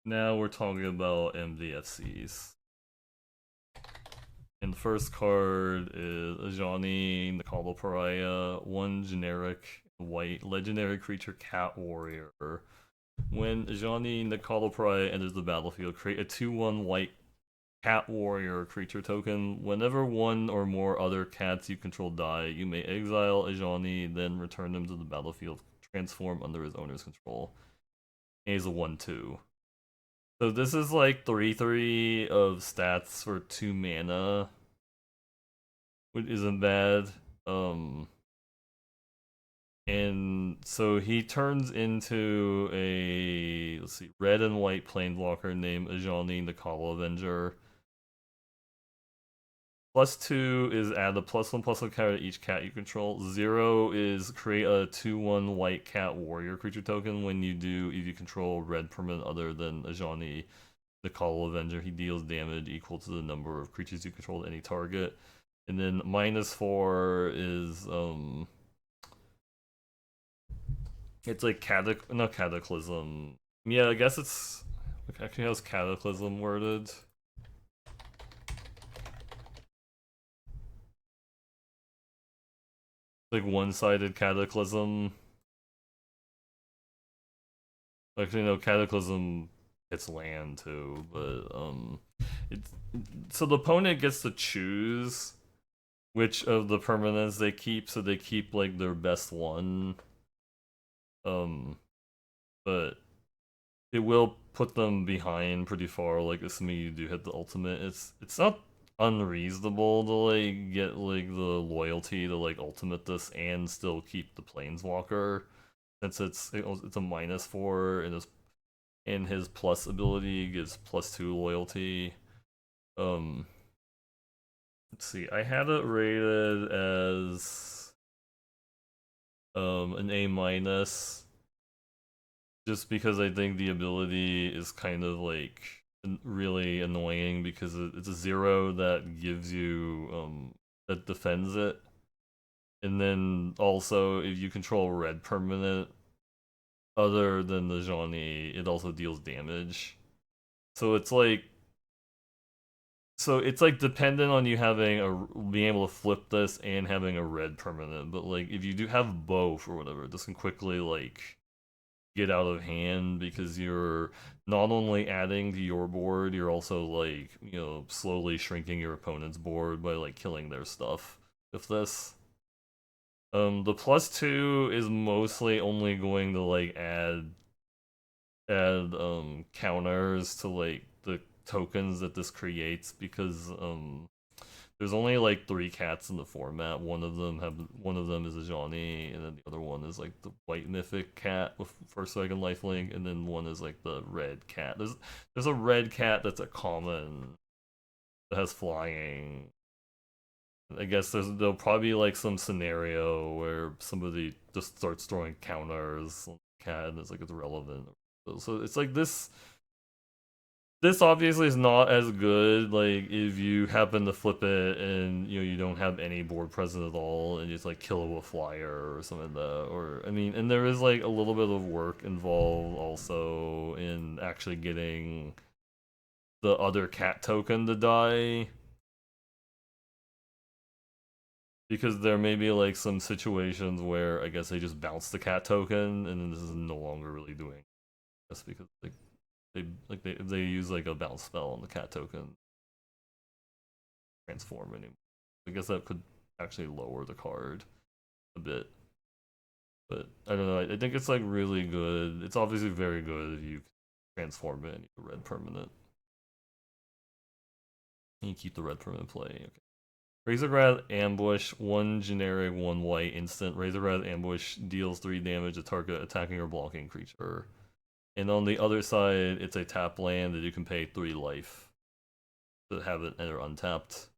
Now we're talking about MDFCs. And the first card is Ajani, Nakala Pariah, one generic white legendary creature cat warrior. When Ajani Nakala Pariah enters the battlefield, create a 2/1 white cat warrior creature token. Whenever one or more other cats you control die, you may exile Ajani, then return them to the battlefield, transform under his owner's control. And he's a 1/2. So this is like 3/3 of stats for 2 mana, which isn't bad. And so he turns into a, let's see, red and white planeswalker named Ajani the Call Avenger. +2 is add a +1/+1 counter to each cat you control. 0 is create a 2/1 white cat warrior creature token. When you do, if you control red permanent other than Ajani the Call Avenger, he deals damage equal to the number of creatures you control to any target. And then -4 is it's like not cataclysm. Yeah, I guess it's actually how's cataclysm worded. Like one-sided cataclysm. Actually, no, cataclysm hits land too, but it's so the opponent gets to choose which of the permanents they keep, so they keep like their best one. But it will put them behind pretty far, like assuming you do hit the ultimate. It's not unreasonable to like get like the loyalty to like ultimate this and still keep the planeswalker, since it's a -4 and his plus ability gives +2 loyalty. Um let's see, I had it rated as an A-, just because I think the ability is kind of like really annoying because it's a 0 that gives you that defends it, and then also if you control red permanent other than the Johnny, it also deals damage. So it's like dependent on you having being able to flip this and having a red permanent, but like if you do have both or whatever, this can quickly like get out of hand because you're not only adding to your board, you're also like, you know, slowly shrinking your opponent's board by like killing their stuff with this. The +2 is mostly only going to like add counters to like the tokens that this creates, because there's only like 3 cats in the format. One of them is a Johnny, and then the other one is like the white mythic cat with first second lifelink, and then one is like the red cat. There's a red cat that's a common that has flying. I guess there'll probably be like some scenario where somebody just starts throwing counters on the cat and it's like it's relevant. So it's like this obviously is not as good like if you happen to flip it and you know you don't have any board present at all and you just like kill it with flyer or something like that. Or I mean, and there is like a little bit of work involved also in actually getting the other cat token to die, because there may be like some situations where I guess they just bounce the cat token and then this is no longer really doing, just because they use like a bounce spell on the cat token transform anymore. I guess that could actually lower the card a bit. But I don't know. I think it's like really good. It's obviously very good if you transform it into a red permanent. And you keep the red permanent play. Okay. Razorgrad Ambush, one generic, one white instant. Razorgrad Ambush deals 3 damage to target attacking or blocking creature. And on the other side, it's a tap land that you can pay 3 life to have it enter untapped.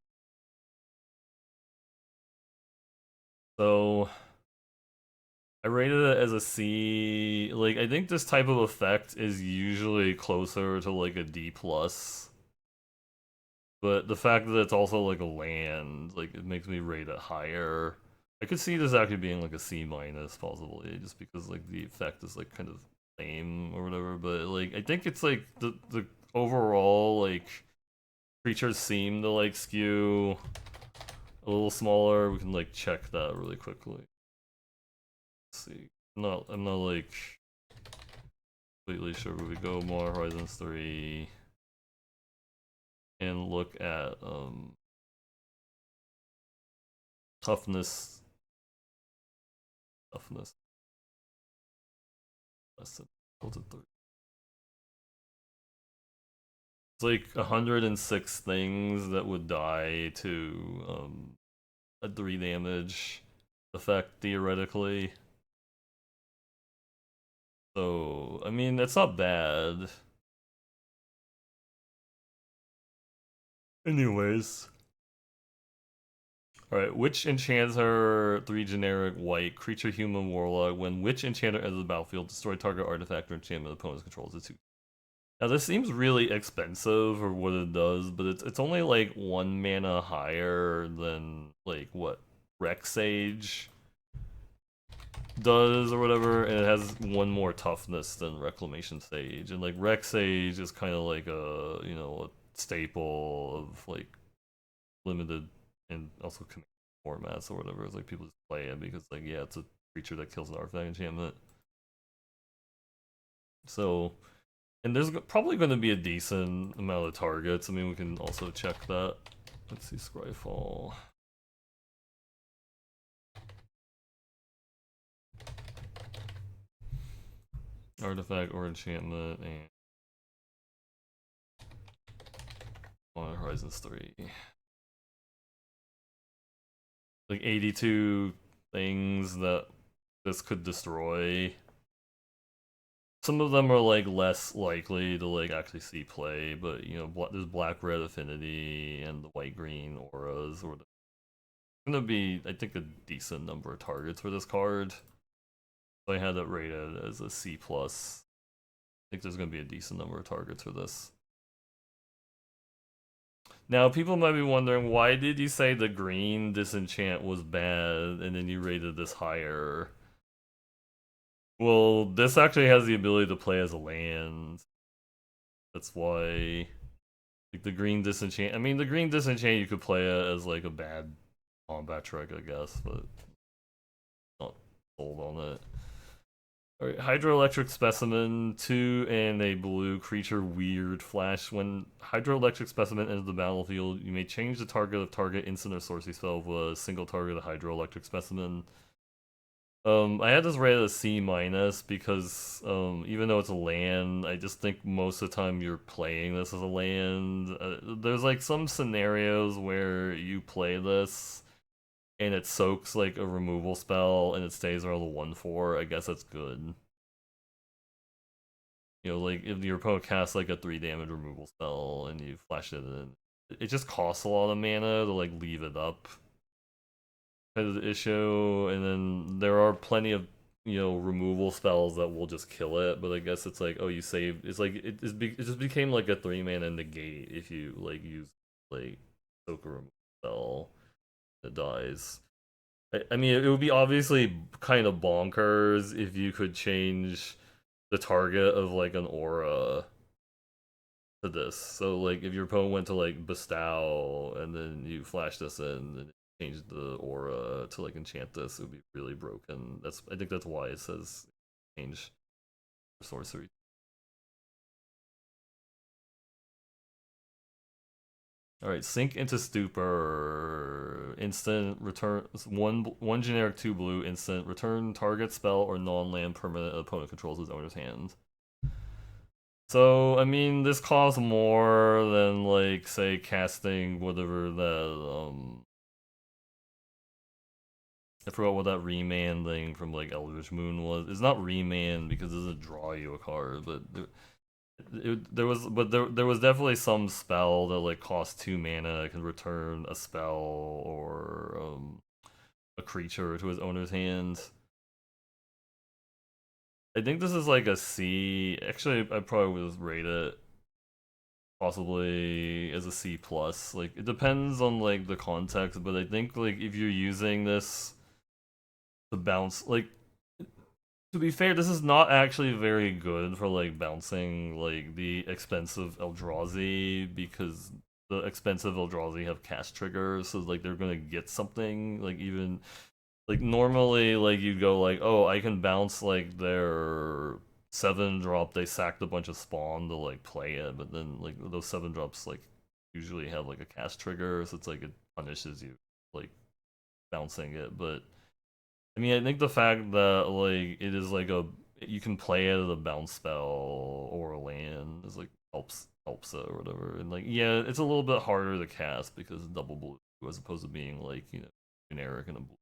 So I rated it as a C. Like, I think this type of effect is usually closer to like a D plus. But the fact that it's also like a land, like it makes me rate it higher. I could see this actually being like a C minus possibly, just because like the effect is like kind of lame or whatever, but like I think it's like the overall like creatures seem to like skew a little smaller. We can like check that really quickly. Let's see. I'm not like completely sure, but we go more Horizons 3 and look at toughness. Less than equal to 3. It's like 106 things that would die to a 3 damage effect theoretically. So I mean that's not bad. Anyways. Alright, which enchanter 3 generic white creature human warlock when which enchanter enters the battlefield, destroy target artifact or enchantment opponent's controls it 2. Now this seems really expensive for what it does, but it's only like 1 mana higher than like what Rex Sage does or whatever, and it has 1 more toughness than Reclamation Sage, and like Rex Sage is kind of like a a staple of like limited and also command formats or whatever. It's like people just play it because like yeah, it's a creature that kills an artifact enchantment. So. And there's probably going to be a decent amount of targets. I mean, we can also check that. Let's see, Scryfall. Artifact or enchantment and on Horizons 3. Like 82 things that this could destroy. Some of them are like less likely to like actually see play, but there's black-red affinity and the white-green auras, or it's gonna be, I think, a decent number of targets for this card. So I had it rated as a C+. I think there's gonna be a decent number of targets for this. Now, people might be wondering, why did you say the green disenchant was bad and then you rated this higher? Well, this actually has the ability to play as a land. That's why, like, the green disenchant. I mean, the green disenchant you could play it as like a bad combat trick, I guess, but not sold on it. Alright, Hydroelectric Specimen, 2 and a blue creature weird flash. When Hydroelectric Specimen enters the battlefield, you may change the target of target instant or sorcery spell with a single target of Hydroelectric Specimen. I had this rated as C- because even though it's a land, I just think most of the time you're playing this as a land. There's like some scenarios where you play this and it soaks like a removal spell and it stays around the 1/4. I guess that's good. Like if your opponent casts like a 3 damage removal spell and you flash it in, it just costs a lot of mana to like leave it up. Kind of the issue, and then there are plenty of removal spells that will just kill it, but I guess it's like, oh, you saved. It's like it just became like a 3 mana negate if you like use like soak a removal spell that dies. I mean, it would be obviously kind of bonkers if you could change the target of like an aura to this. So like if your opponent went to like bestow and then you flash this in and change the aura to like enchant this, it would be really broken. I think that's why it says change sorcery. Alright, sink into stupor. Instant return one generic 2 blue instant. Return target spell or non-land permanent opponent controls his owner's hand. So I mean this costs more than like say casting whatever that I forgot what that remand thing from like Eldritch Moon was. It's not remand because it doesn't draw you a card, but there was definitely some spell that like cost 2 mana, can return a spell or a creature to his owner's hand. I think this is like a C. Actually, I probably would rate it possibly as a C+. Like it depends on like the context, but I think like if you're using this to bounce, like To be fair, this is not actually very good for like bouncing like the expensive Eldrazi because the expensive Eldrazi have cast triggers, so like they're gonna get something like even like normally like you go like, oh, I can bounce like their 7-drop, they sacked a bunch of spawn to like play it, but then like those 7-drops like usually have like a cast trigger, so it's like it punishes you like bouncing it. But I mean, I think the fact that like it is like a you can play it as a bounce spell or a land is like helps it or whatever. And like yeah, it's a little bit harder to cast because it's double blue as opposed to being like generic and a blue.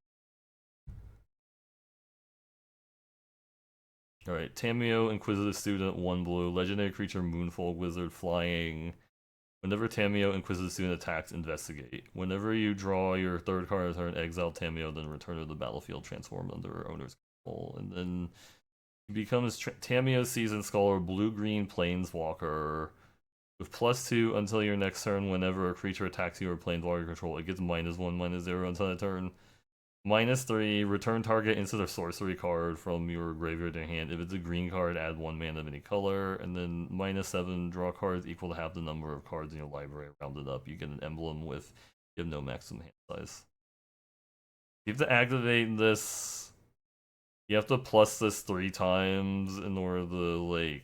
All right, Tamio, Inquisitive Student, 1 blue, legendary creature, Moonfall Wizard, flying. Whenever Tamio, Inquisitive Student attacks, investigate. Whenever you draw your third card of turn, exile Tamio, then return to the battlefield, transformed under owner's control. And then he becomes Tamio Seasoned Scholar, blue-green Planeswalker with +2 until your next turn. Whenever a creature attacks you or Planeswalker control, it gets -1, -0 until that turn. -3, return target instant or sorcery card from your graveyard to hand. If it's a green card, add 1 mana of any color. And then -7, draw cards equal to half the number of cards in your library. Rounded up, you get an emblem with you have no maximum hand size. You have to activate this. You have to plus this 3 times in order to like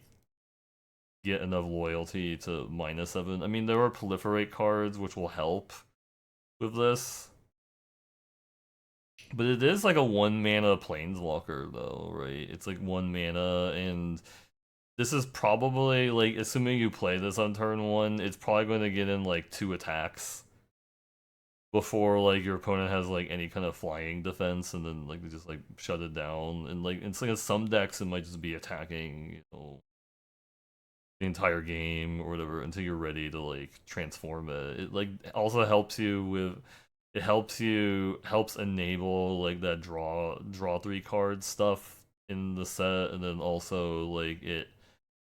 get enough loyalty to -7. I mean, there are proliferate cards which will help with this. But it is like a 1 mana planeswalker though, right? It's like 1 mana, and this is probably like assuming you play this on turn 1, it's probably going to get in like 2 attacks before like your opponent has like any kind of flying defense, and then like they just like shut it down. And like it's like in some decks it might just be attacking, the entire game or whatever until you're ready to like transform it. It like also helps you with helps enable like that draw 3 card stuff in the set, and then also like it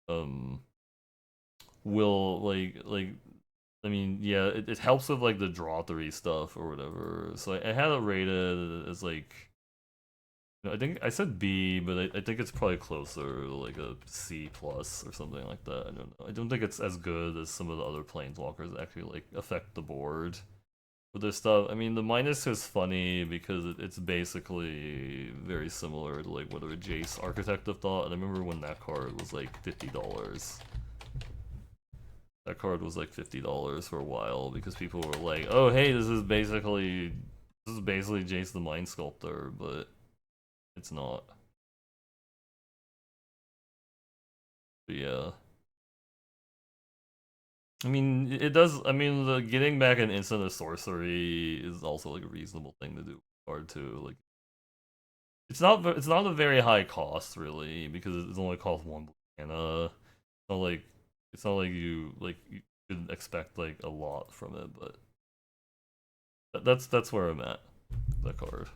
um will like I mean yeah, it helps with like the draw 3 stuff or whatever. So I had it rated as like I think I said B, but I think it's probably closer to like a C plus or something like that. I don't know. I don't think it's as good as some of the other planeswalkers that actually like affect the board with this stuff. I mean, the minus is funny because it's basically very similar to like whatever Jace Architect of Thought. And I remember when that card was like $50. That card was like $50 for a while because people were like, "Oh, hey, this is basically Jace the Mind Sculptor," but it's not. But yeah. I mean, it does. I mean, the getting back an instant of sorcery is also like a reasonable thing to do. Card too, like it's not a very high cost really because it's only cost 1 mana. It's not like you should expect like a lot from it, but that's where I'm at. That card.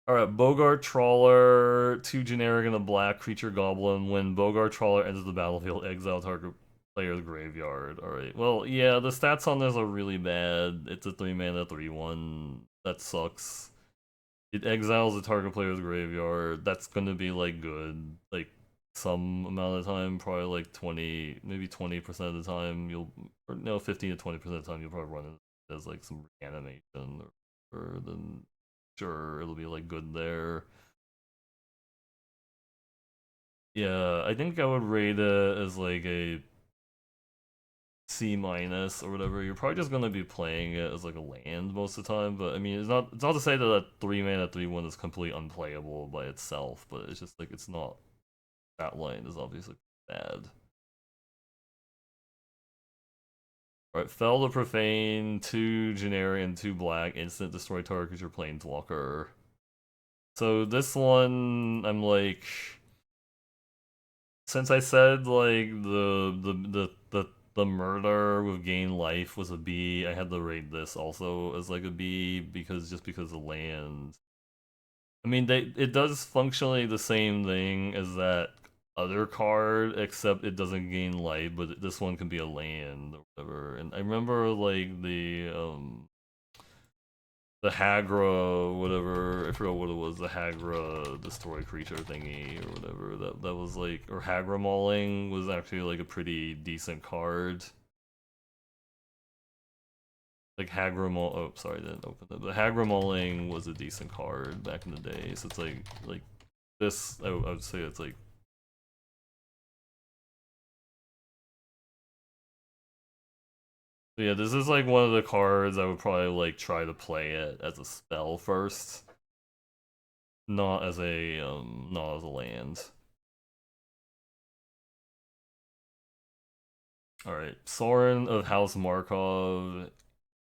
All right, Bogart Trawler, 2 generic and a black creature goblin. When Bogart Trawler enters the battlefield, exile target player's graveyard. All right. Well, yeah, the stats on this are really bad. It's a 3 mana 3/1. That sucks. It exiles the target player's graveyard. That's gonna be like good, like some amount of time, probably like 20, maybe 20% of the time you'll, or no, 15 to 20% of the time you'll probably run it as like some reanimation or then sure it'll be like good there. Yeah, I think I would rate it as like a C minus or whatever. You're probably just gonna be playing it as like a land most of the time, but I mean it's not to say that a 3 mana 3/1 is completely unplayable by itself, but it's just like it's not, that line is obviously bad. Alright, Fell the Profane, 2 generic and 2 black, instant destroy target because you're planeswalker. So this one I'm like, since I said like the murder with gain life was a B, I had to rate this also as like a B because the land. I mean, it does functionally the same thing as that other card, except it doesn't gain life, but this one can be a land or whatever. And I remember like the Hagra, whatever, I forgot what it was, the Hagra destroy creature thingy or whatever. That was like, or Hagra Mauling was actually like a pretty decent card. Like Hagra Maul. Oh, sorry, I didn't open it. But Hagra Mauling was a decent card back in the day. So it's like this. I would say it's like. So yeah, this is like one of the cards I would probably like try to play it as a spell first, not as a land. All right, Soren of House Markov,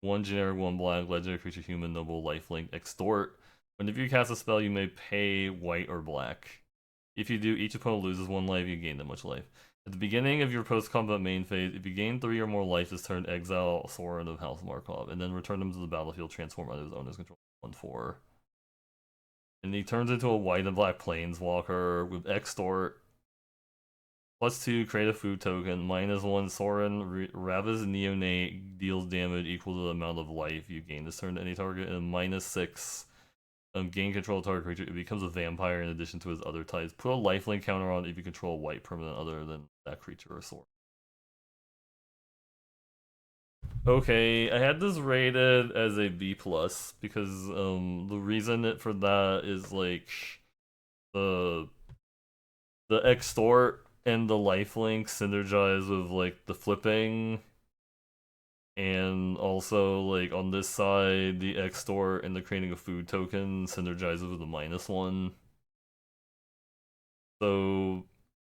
one generic, one black, legendary creature, human, noble, lifelink, extort. Whenever you cast a spell, you may pay white or black. If you do, each opponent loses one life. You gain that much life. At the beginning of your post-combat main phase, if you gain 3 or more life this turn, exile Soren of House Markov, and then return him to the battlefield, transform under his owner's control. 1/4. And he turns into a white and black planeswalker with extort. +2, create a food token. -1, Soren, Rav's Neonate deals damage equal to the amount of life you gain this turn to any target. And -6, gain control of target creature. It becomes a vampire in addition to his other types. Put a lifelink counter on if you control a white permanent other than that creature or Soren. Okay, I had this rated as a B plus because the reason for that is like the extort and the lifelink synergize with like the flipping, and also like on this side the extort and the creating a food token synergizes with the -1. So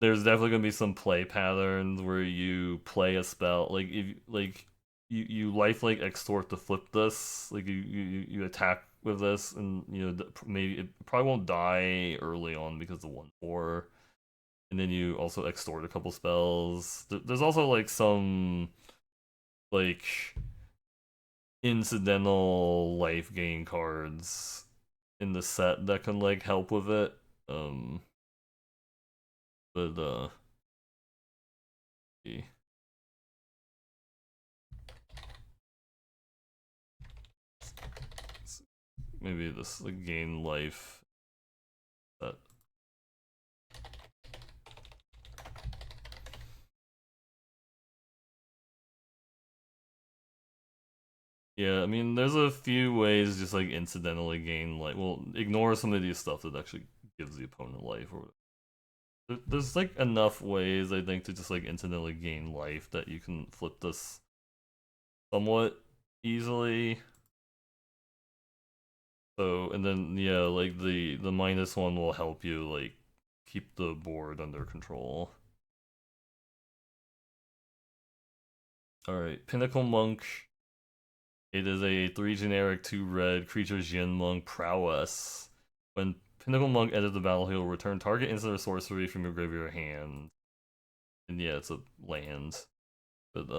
there's definitely gonna be some play patterns where you play a spell like if like you lifelink extort to flip this, like you attack with this, and you know maybe it probably won't die early on because the 1/4, and then you also extort a couple spells. There's also like some like incidental life gain cards in the set that can like help with it. Um, but maybe this like gain life set. Yeah, I mean, there's a few ways just like incidentally gain life. Well, ignore some of these stuff that actually gives the opponent life, or there's like enough ways I think to just like incidentally gain life that you can flip this somewhat easily. So, and then yeah, like the -1 will help you like keep the board under control. All right, Pinnacle Monk. It is a 3 generic 2 red creature Jin Monk prowess. When Pinnacle Monk enters the battlefield, return target instant or sorcery from your graveyard or hand. And yeah, it's a land. But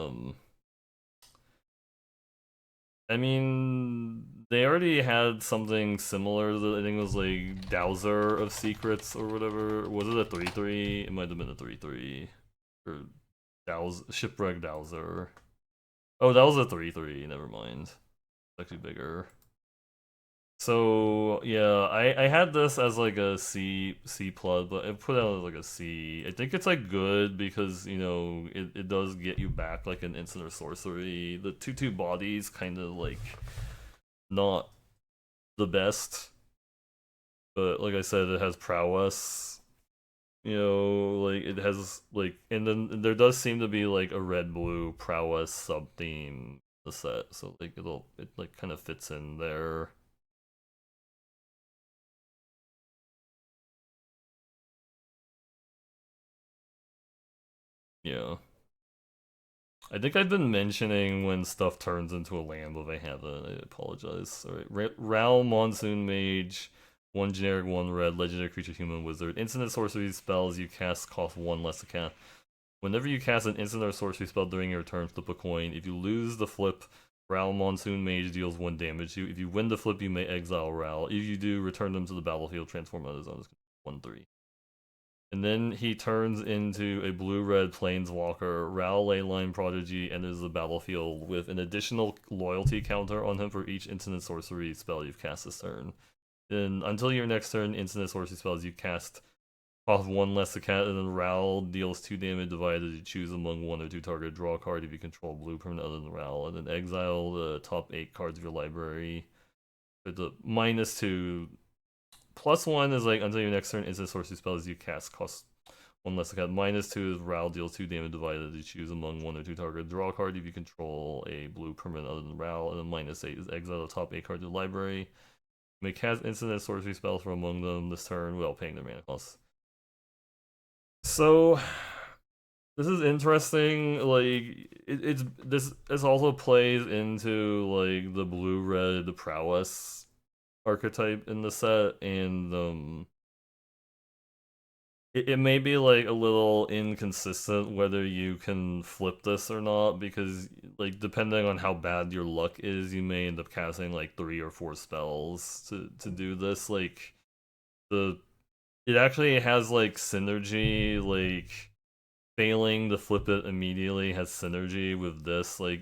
I mean, they already had something similar that I think was like Dowser of Secrets or whatever. Was it a 3/3? It might have been a 3/3. Or Shipwreck Dowser. Oh, that was a 3/3. Never mind. It's actually bigger. So yeah, I had this as like a C plus, but I put it out as like a C. I think it's like good because you know it does get you back like an instant or sorcery. The 2/2 bodies kind of like not the best, but like I said, it has prowess. You know, like it has like, and then there does seem to be like a red blue prowess sub theme the set, so like it like kind of fits in there. Yeah. I think I've been mentioning when stuff turns into a land, but I haven't. I apologize. Alright, Ral Monsoon Mage, 1 generic, 1 red, legendary creature, human wizard. Instant sorcery spells you cast cost 1 less to cast. Whenever you cast an instant or sorcery spell during your turn, flip a coin. If you lose the flip, Ral Monsoon Mage deals 1 damage to you. If you win the flip, you may exile Ral. If you do, return them to the battlefield, transform out of his own 1/3. And then he turns into a blue-red planeswalker. Ral Leyline Prodigy enters the battlefield with an additional loyalty counter on him for each instant sorcery spell you've cast this turn. Then until your next turn, instant sorcery spells you cast cost one less to cast, and then Ral deals 2 damage divided you choose among 1 or 2 target. Draw a card if you control blue permanent other than Ral, and then exile the top 8 cards of your library. With the -2, +1 is like until your next turn, instant sorcery spells you cast cost 1 less to cast. -2 is Ral deals 2 damage divided you choose among 1 or 2 target. Draw a card if you control a blue permanent other than Ral, and then -8 is exile the top 8 cards of your library. You may cast instant and sorcery spells from among them this turn without paying their mana costs. So this is interesting. Like it's this also plays into like the blue red prowess archetype in the set, and it may be like a little inconsistent whether you can flip this or not, because like depending on how bad your luck is, you may end up casting like 3 or 4 spells to do this. Like the it actually has like synergy, like failing to flip it immediately has synergy with this, like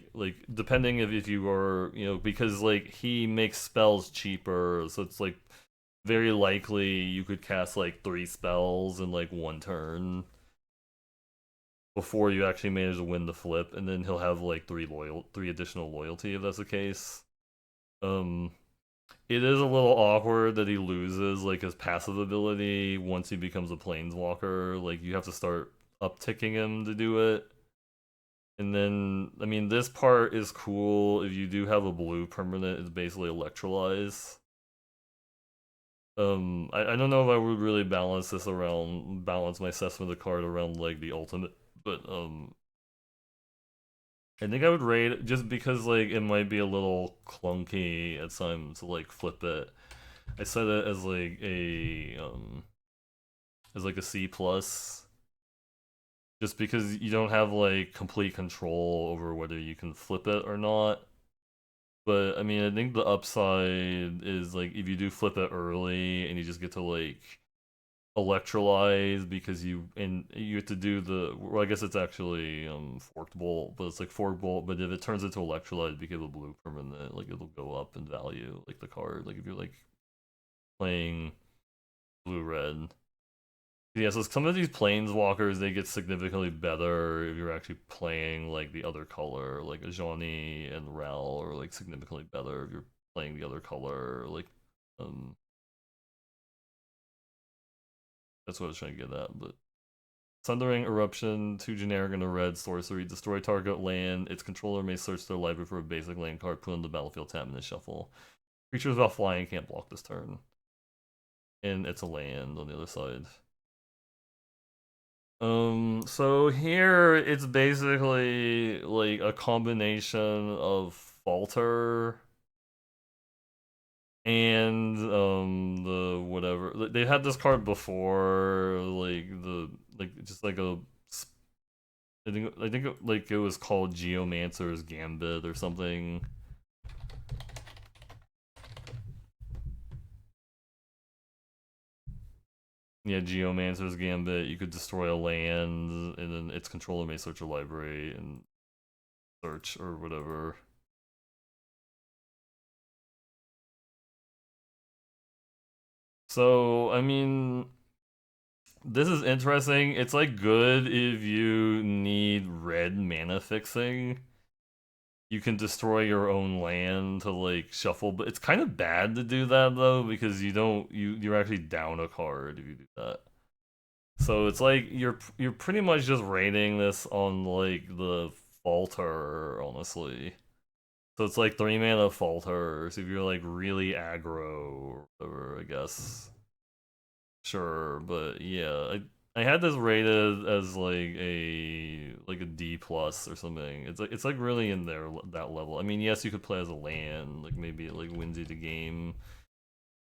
depending if you are, you know, because like he makes spells cheaper, so it's like very likely you could cast like 3 spells in like 1 turn before you actually manage to win the flip, and then he'll have like 3 additional loyalty if that's the case. um it is a little awkward that he loses like his passive ability once he becomes a planeswalker. Like you have to start upticking him to do it. And then, I mean, this part is cool if you do have a blue permanent. It's basically electrolyze. I don't know if I would really balance my assessment of the card around like the ultimate, but I think I would rate it just because like it might be a little clunky at times to like flip it. I set it as like a C plus, just because you don't have like complete control over whether you can flip it or not. But I mean, I think the upside is like if you do flip it early and you just get to like electrolyze, because you have to do the, well, I guess it's actually forked bolt, but it's like forked bolt. But if it turns into electrolyze because of a blue permanent, like it'll go up in value, like the card. Like if you're like playing blue red. Yeah, so some of these planeswalkers, they get significantly better if you're actually playing like the other color, like a Johnny and Rel, or like significantly better if you're playing the other color. Like, um, that's what I was trying to get at. But Sundering Eruption, 2 generic and a red sorcery, destroy target land. Its controller may search their library for a basic land card, put on the battlefield, tap, and then shuffle. Creatures without flying can't block this turn, and it's a land on the other side. So here it's basically like a combination of Falter and the whatever. Like, they had this card before, like the like just like a I think like it was called Geomancer's Gambit or something. Yeah, Geomancer's Gambit. You could destroy a land, and then its controller may search a library and search or whatever. So, I mean, this is interesting. It's like good if you need red mana fixing. You can destroy your own land to like shuffle, but it's kind of bad to do that though, because you're actually down a card if you do that. So it's like you're pretty much just rating this on like the falter, honestly. So it's like 3 mana falters if you're like really aggro or whatever, I guess. Sure, but yeah, I had this rated as like a D plus or something. It's like really in there, that level. I mean, yes, you could play as a land, like maybe it like wins you the game.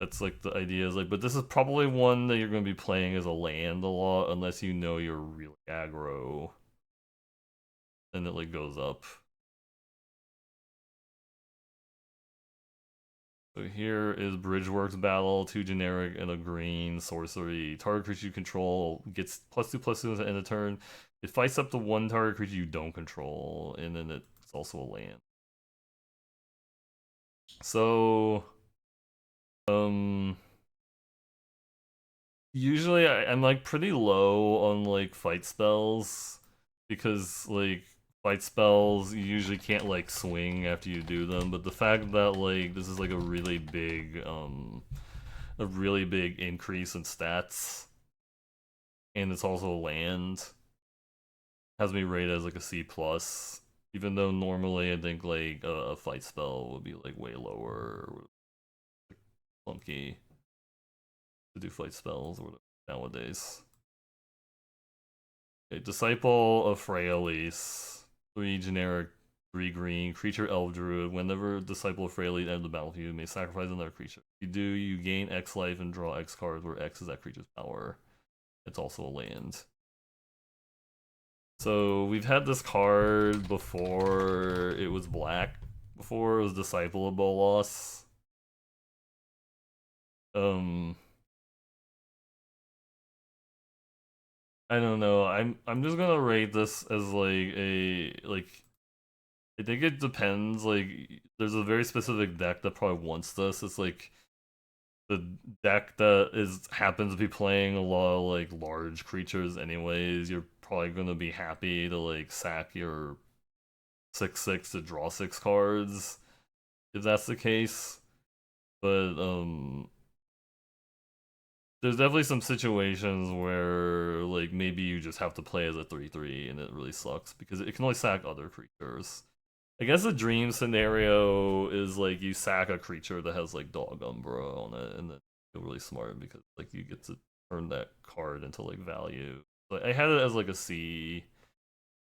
That's like the idea is like, but this is probably one that you're going to be playing as a land a lot unless you know you're really aggro, and it like goes up. So here is Bridgeworks Battle, 2 generic and a green sorcery. Target creature you control gets +2/+2 at the end of turn. It fights up to 1 target creature you don't control, and then it's also a land. So, usually I'm like pretty low on like fight spells because like fight spells you usually can't like swing after you do them, but the fact that like this is like a really big increase in stats and it's also land has me rated as like a C plus, even though normally I think like a fight spell would be like way lower, like, funky to do fight spells or whatever nowadays. Okay, Disciple of prerelease, 3 generic, 3 green, creature elf druid. Whenever Disciple of prerelease enters the battlefield, you may sacrifice another creature. If you do, you gain X life and draw X cards, where X is that creature's power. It's also a land. So we've had this card before it was black. Before it was Disciple of Bolas. Um, I don't know. I'm just gonna rate this as like a like. I think it depends. Like, there's a very specific deck that probably wants this. It's like the deck that is happens to be playing a lot of like large creatures. Anyways, you're probably gonna be happy to like sack your 6/6 to draw 6 cards if that's the case. But there's definitely some situations where like maybe you just have to play as a 3/3 and it really sucks because it can only sack other creatures. I guess the dream scenario is like you sack a creature that has like Dog Umbra on it, and then you're really smart because like you get to turn that card into like value. But I had it as like a C.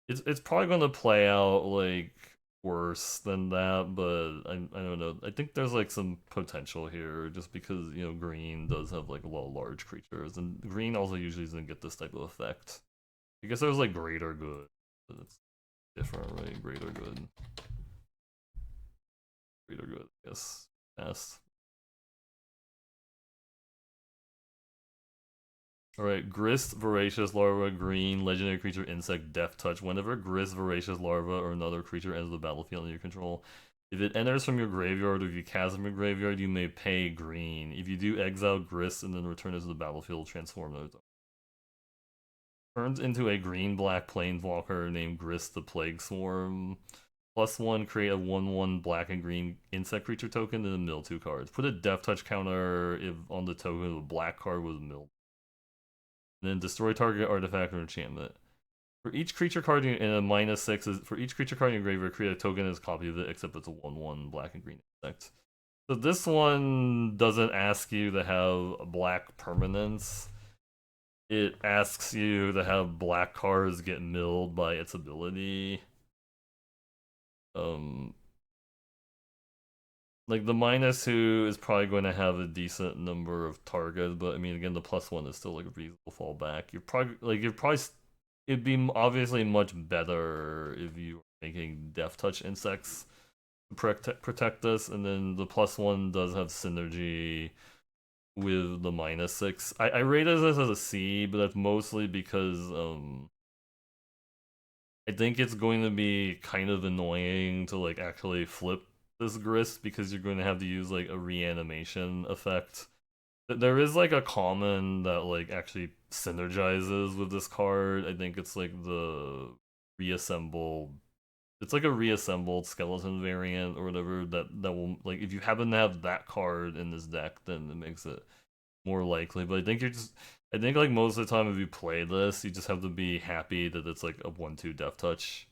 It's probably gonna play out like worse than that, but I don't know. I think there's like some potential here just because green does have like a lot of large creatures, and green also usually doesn't get this type of effect. I guess there's like greater good, but it's different, right? Greater good. Greater good, I guess. Yes. Alright, Grist, Voracious Larva, Green, Legendary Creature, Insect, Death Touch. Whenever Grist, Voracious Larva, or another creature enters the battlefield under your control, if it enters from your graveyard or if you cast from your graveyard, you may pay green. If you do, exile Grist and then return it to the battlefield, transform those. Turns into a green-black planeswalker named Grist the Plague Swarm. +1, create a 1/1 black and green insect creature token, and then mill 2 cards. Put a Death Touch counter if on the token of a black card was milled. And then destroy target artifact or enchantment. For each creature card in a -6, for each creature card in your graveyard, create a token as a copy of it, except it's a 1/1 black and green insect. So this one doesn't ask you to have black permanence. It asks you to have black cards get milled by its ability. Um, like the -2 is probably going to have a decent number of targets, but I mean, again, the +1 is still like a reasonable fallback. It'd be obviously much better if you were making Death Touch insects to protect this, and then the +1 does have synergy with the -6. I rated this as a C, but that's mostly because I think it's going to be kind of annoying to like actually flip this grist because you're going to have to use like a reanimation effect. There is like a common that like actually synergizes with this card. I think it's like the reassembled. It's like a reassembled skeleton variant or whatever that will like if you happen to have that card in this deck, then it makes it more likely. But I think like most of the time if you play this, you just have to be happy that it's like a 1/2 Death Touch,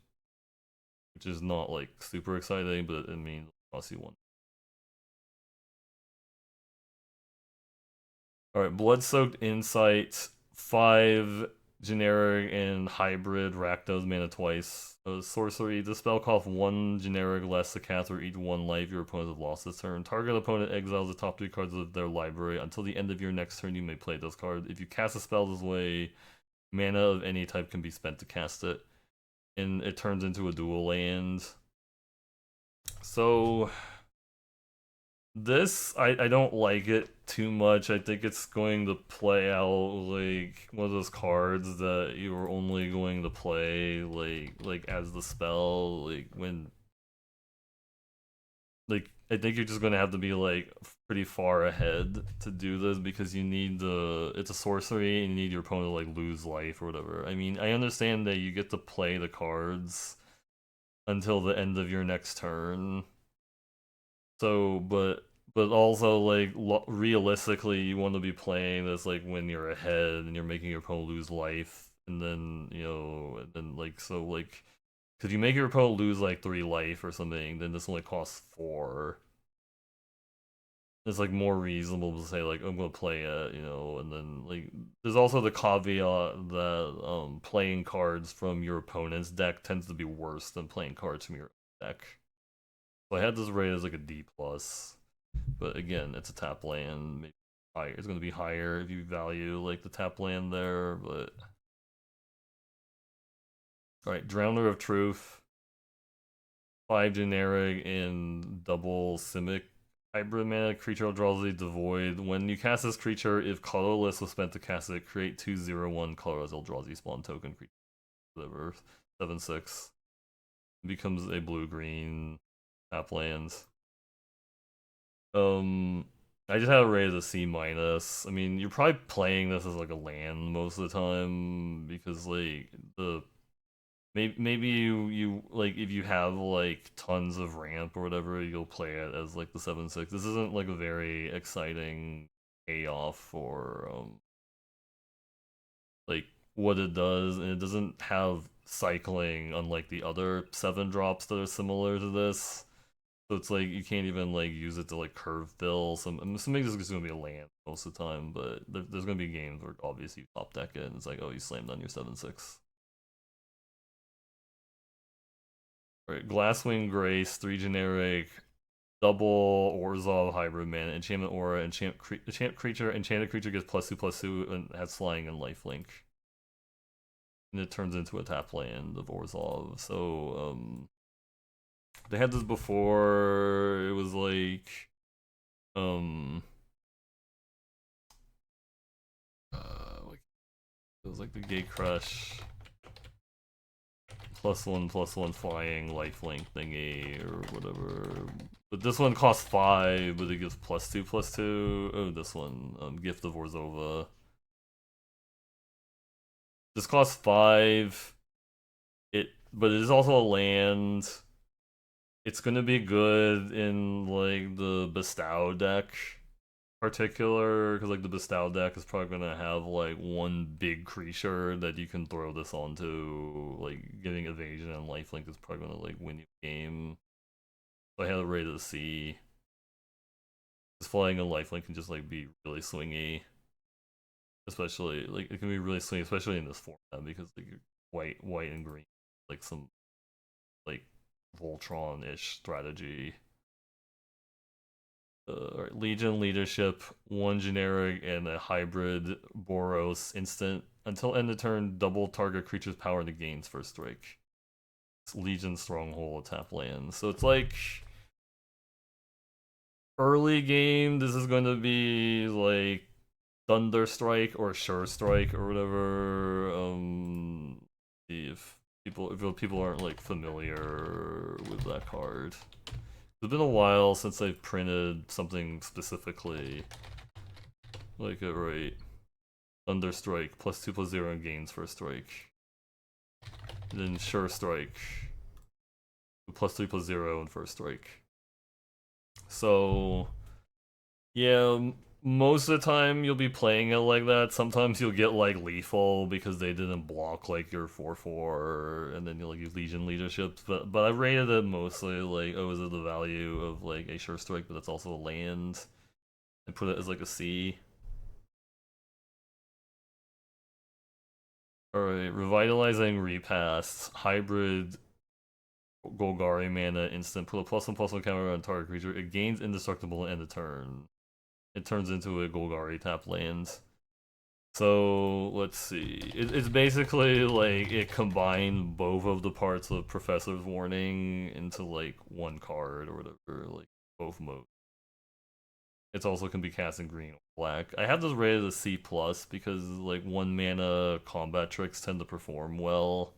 which is not like super exciting, but it means costs you one. Alright, Blood-Soaked Insight, 5 generic and hybrid Rakdos mana twice. Sorcery, the spell costs 1 generic less to cast for each 1 life your opponent has lost this turn. Target opponent exiles the top 3 cards of their library. Until the end of your next turn, you may play those cards. If you cast a spell this way, mana of any type can be spent to cast it. And it turns into a dual land. So This, I don't like it too much. I think it's going to play out like one of those cards that you are only going to play like as the spell, like when like I think you're just gonna have to be like pretty far ahead to do this because you need the it's a sorcery and you need your opponent to like lose life or whatever. I mean, I understand that you get to play the cards until the end of your next turn. So, but also like realistically, you want to be playing this like when you're ahead and you're making your opponent lose life, and then and then like so like if you make your opponent lose like 3 life or something, then this only costs 4. It's like more reasonable to say like I'm gonna play it, and then like there's also the caveat that playing cards from your opponent's deck tends to be worse than playing cards from your deck. So I had this rated as like a D plus, but again, it's a tap land. Maybe higher. It's gonna be higher if you value like the tap land there, but all right, Drowner of Truth, 5 generic and double Simic hybrid mana creature Eldrazi devoid. When you cast this creature, if colorless was spent to cast it, create 2/0/1 colorless Eldrazi spawn token creature. Whatever. 7/6. Becomes a blue-green tap land. I just have it rated as a C minus. I mean, you're probably playing this as like a land most of the time because like the maybe you like if you have like tons of ramp or whatever, you'll play it as like the 7/6. This isn't like a very exciting payoff for like what it does, and it doesn't have cycling unlike the other 7 drops that are similar to this. So it's like you can't even like use it to like curve fill. I'm assuming this is just gonna be a land most of the time, but there's gonna be games where obviously you top deck it and it's like, oh, you slammed on your 7/6. Right, Glasswing Grace, 3 generic, double Orzhov hybrid mana, enchantment aura, enchant creature, enchanted creature gets +2/+2 and has flying and lifelink. And it turns into a tap land of Orzhov. So they had this before. It was like um like it was like the Gate Crush +1/+1 flying lifelink thingy or whatever. But this one costs 5, but it gives +2/+2. Oh, this one, Gift of Orzhova. This costs 5. But it is also a land. It's gonna be good in like the Bestow deck particular, because like the Bestow deck is probably gonna have like one big creature that you can throw this onto. Like getting evasion and lifelink is probably gonna like win you a game. So I had it rated a C. Just flying a lifelink can just like be really swingy, especially like it can be really swingy, especially in this format because like white and green, like some like Voltron-ish strategy. Alright, Legion Leadership, 1 generic and a hybrid Boros instant. Until end of turn, double target creature's power to gains first strike. It's Legion Stronghold tap land. So it's like early game, this is going to be like Thunder Strike or Sure Strike or whatever. If people aren't like familiar with that card. It's been a while since I've printed something specifically like it right. Thunder Strike, +2/+0 and gains first strike. And then Sure Strike, +3/+0 and first strike. So, yeah, most of the time you'll be playing it like that. Sometimes you'll get like lethal because they didn't block like your 4/4, and then you'll like use Legion Leadership. But I rated it mostly like, oh, is it the value of like a Sure Strike, but it's also a land. I put it as like a C. Alright, Revitalizing Repass, hybrid Golgari mana instant, put a +1/+1 counter on target creature. It gains indestructible at end of turn. It turns into a Golgari tap land. So let's see. It's basically like it combined both of the parts of Professor's Warning into like one card or whatever, like both modes. It also can be cast in green or black. I have this rated as C plus because like 1 mana combat tricks tend to perform well,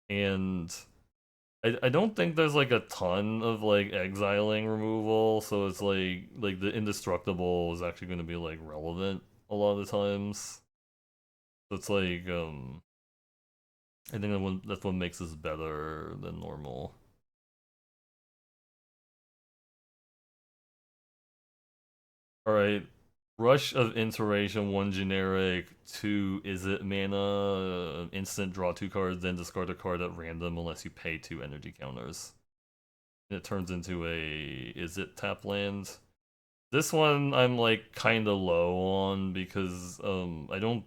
and I don't think there's like a ton of like exiling removal, so it's like the indestructible is actually going to be like relevant a lot of the times. So it's like I think that's what makes this better than normal. All right, Rush of Iteration, 1 generic, 2 is it mana, instant draw 2 cards, then discard a card at random unless you pay 2 energy counters. And it turns into a is it tap land. This one I'm like kind of low on because I don't.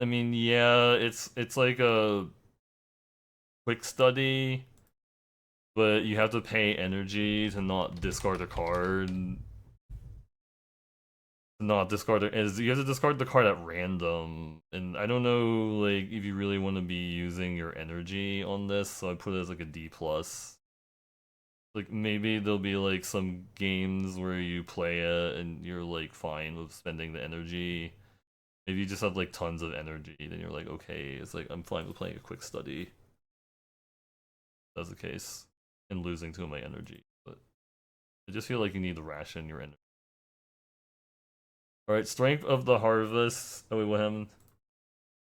I mean, yeah, it's like a quick study, but you have to pay energy to not discard a card. Not discard it, as you have to discard the card at random, and I don't know like if you really want to be using your energy on this, so I put it as like a D plus. Like maybe there'll be like some games where you play it and you're like fine with spending the energy. Maybe you just have like tons of energy, then you're like, okay, it's like I'm fine with playing a quick study. That's the case, and losing to my energy. But I just feel like you need to ration your energy. All right, Strength of the Harvest. Oh wait, what happened?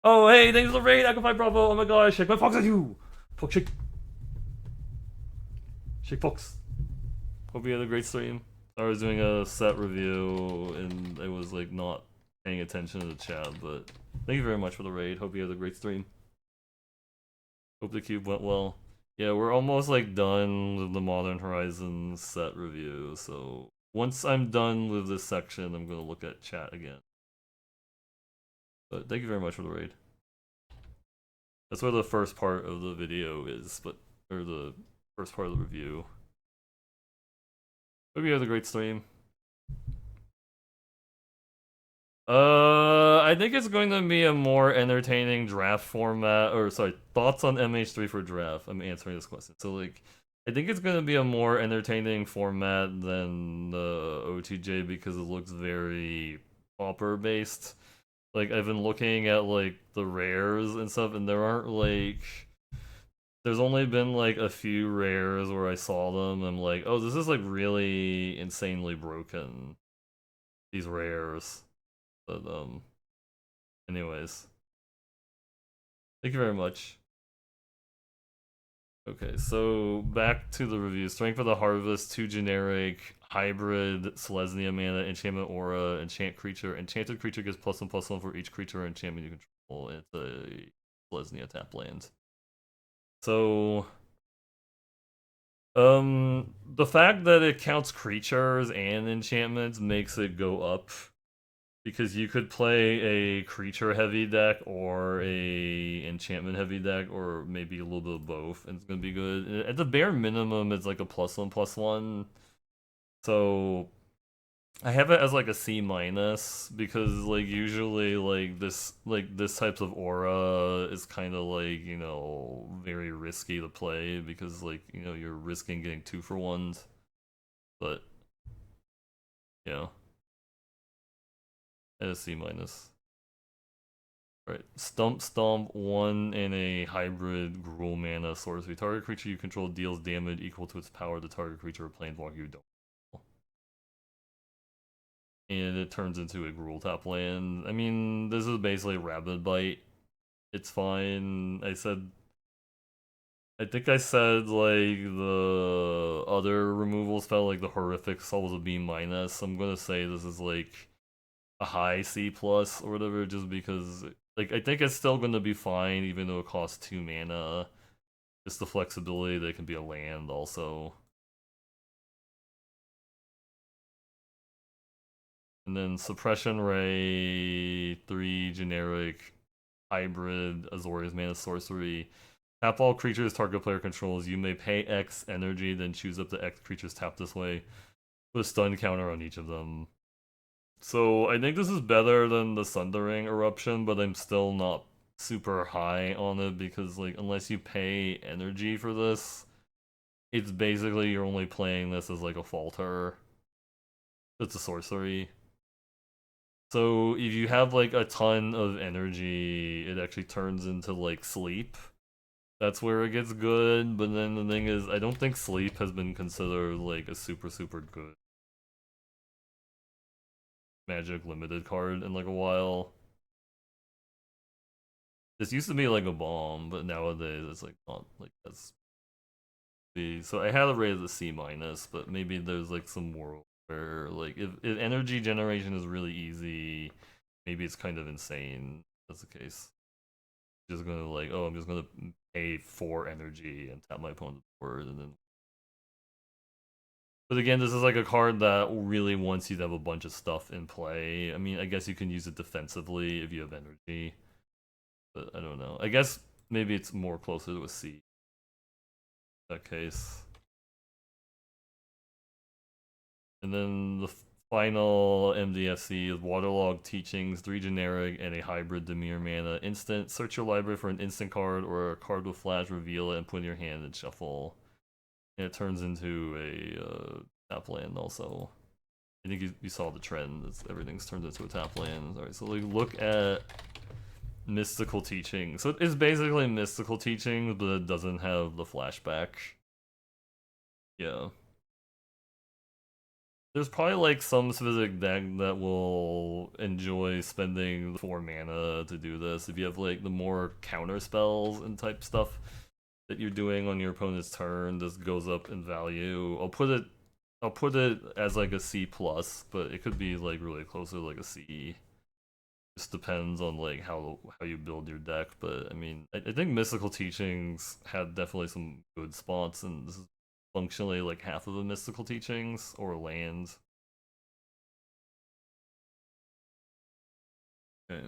Oh hey, thanks for the raid. I can find Bravo. Oh my gosh, shake my fox at you. Fox shake, shake fox. Hope you had a great stream. I was doing a set review and I was like not paying attention to the chat, but thank you very much for the raid. Hope you had a great stream. Hope the cube went well. Yeah, we're almost like done with the Modern Horizons set review, so once I'm done with this section, I'm gonna look at chat again. But thank you very much for the raid. That's where the first part of the video is, but or the first part of the review. Hope you had a great stream. I think it's going to be a more entertaining draft format, or sorry, thoughts on MH3 for draft. I'm answering this question. So like, I think it's going to be a more entertaining format than the OTJ because it looks very popper based. Like I've been looking at like the rares and stuff, and there aren't like. There's only been like a few rares where I saw them. I'm like, oh, this is like really insanely broken. These rares, but anyways, thank you very much. Okay, so back to the review. Strength of the Harvest, 2 generic, hybrid, Selesnya mana, enchantment aura, enchant creature. Enchanted creature gets +1/+1 for each creature or enchantment you control. It's a Selesnya tap land. So, the fact that it counts creatures and enchantments makes it go up. Because you could play a creature heavy deck or a enchantment heavy deck, or maybe a little bit of both, and it's gonna be good. At the bare minimum, it's like a +1/+1. So I have it as like a C minus because like usually like this types of aura is kind of like very risky to play because like you're risking getting 2-for-1s, but yeah, at a C minus. Right. Stump Stomp, 1 in a hybrid Gruul mana sorcery. Target creature you control deals damage equal to its power to target creature or planeswalker you don't control. And it turns into a Gruul tap land. I mean, this is basically Rabid Bite. It's fine. I think I said like the other removals felt like the horrific Souls of B minus. I'm gonna say this is like a high C plus or whatever, just because like I think it's still gonna be fine even though it costs 2 mana. Just the flexibility that it can be a land also. And then Suppression Ray, 3 generic hybrid Azorius mana sorcery. Tap all creatures target player controls. You may pay X energy, then choose up to X creatures tapped this way. Put a stun counter on each of them. So I think this is better than the Sundering Eruption, but I'm still not super high on it because like unless you pay energy for this, it's basically you're only playing this as like a falter. It's a sorcery. So if you have like a ton of energy, it actually turns into like sleep. That's where it gets good, but then the thing is, I don't think sleep has been considered like a super good Magic limited card in like a while. This used to be like a bomb, but nowadays it's like not like that's B. So I had it rated as a C minus, but maybe there's like some world where like if energy generation is really easy, maybe it's kind of insane. That's the case. Just gonna like, oh, I'm just gonna pay 4 energy and tap my opponent's board, and then. But again, this is like a card that really wants you to have a bunch of stuff in play. I mean, I guess you can use it defensively if you have energy, but I don't know. I guess maybe it's more closer to a C in that case. And then the final MDFC is Waterlog Teachings, 3 generic and a hybrid Dimir mana. Instant, search your library for an instant card or a card with flash, reveal it, and put it in your hand and shuffle. And it turns into a tap land also. I think you saw the trend. Everything's turned into a tap land. Alright, so like, look at Mystical Teaching. So it's basically Mystical Teaching, but it doesn't have the flashback. Yeah. There's probably like some specific deck that will enjoy spending 4 mana to do this. If you have like the more counter spells and type stuff that you're doing on your opponent's turn, this goes up in value. I'll put it as like a C plus, but it could be like really close to like a C. Just depends on like how you build your deck. But I mean, I think Mystical Teachings had definitely some good spots, and this is functionally like half of the Mystical Teachings or lands. Okay.